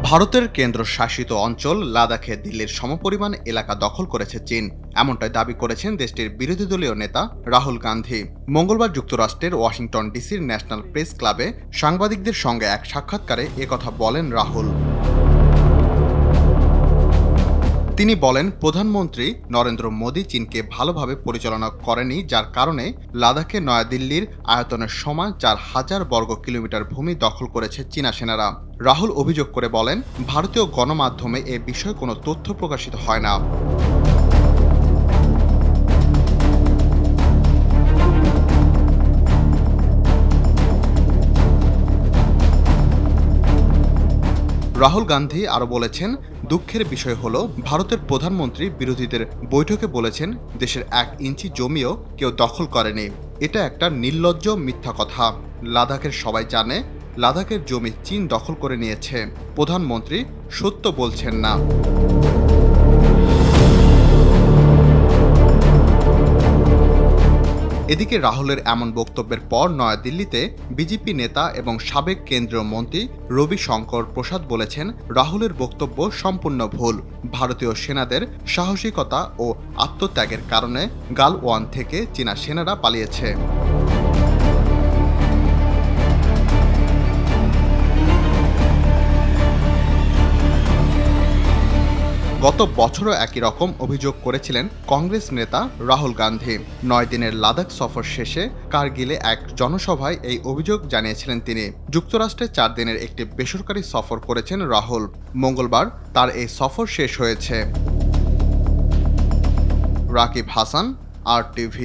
ভারতের কেন্দ্রশাসিত অঞ্চল লাদাখে দিল্লির সমপরিমাণ এলাকা দখল করেছে চীন, এমনটাই দাবি করেছেন দেশটির বিরোধী দলীয় নেতা রাহুল গান্ধী। মঙ্গলবার যুক্তরাষ্ট্রের ওয়াশিংটন ডিসির ন্যাশনাল প্রেস ক্লাবে সাংবাদিকদের সঙ্গে এক সাক্ষাৎকারে একথা বলেন রাহুল। তিনি বলেন, প্রধানমন্ত্রী নরেন্দ্র মোদী চীনকে ভালোভাবে পরিচালনা করেনি, যার কারণে লাদাখে নয়াদিল্লির আয়তনের সমান ৪,০০০ বর্গ কিলোমিটার ভূমি দখল করেছে চীনা সেনারা। রাহুল অভিযোগ করে বলেন, ভারতীয় গণমাধ্যমে এ বিষয়ে কোনো তথ্য প্রকাশিত হয় না। রাহুল গান্ধী আরও বলেছেন, দুঃখের বিষয় হলো ভারতের প্রধানমন্ত্রী বিরোধীদের বৈঠকে বলেছেন দেশের ১ ইঞ্চি জমিও কেউ দখল করেনি। এটা একটা নির্লজ্জ মিথ্যা কথা। লাদাখের সবাই জানে লাদাখের জমি চীন দখল করে নিয়েছে। প্রধানমন্ত্রী সত্য বলছেন না। এদিকে রাহুলের এমন বক্তব্যের পর নয়াদিল্লিতে বিজেপি নেতা এবং সাবেক কেন্দ্রীয় মন্ত্রী রবি শঙ্কর প্রসাদ বলেছেন, রাহুলের বক্তব্য সম্পূর্ণ ভুল। ভারতীয় সেনাদের সাহসিকতা ও আত্মত্যাগের কারণে গালওয়ান থেকে চীনা সেনারা পালিয়েছে। গত বছরও একই রকম অভিযোগ করেছিলেন কংগ্রেস নেতা রাহুল গান্ধী। ৯ দিনের লাদাখ সফর শেষে কার্গিলে এক জনসভায় এই অভিযোগ জানিয়েছিলেন তিনি। যুক্তরাষ্ট্রে ৪ দিনের একটি বেসরকারি সফর করেছেন রাহুল। মঙ্গলবার তার এই সফর শেষ হয়েছে। রাকিব হাসান, RTV।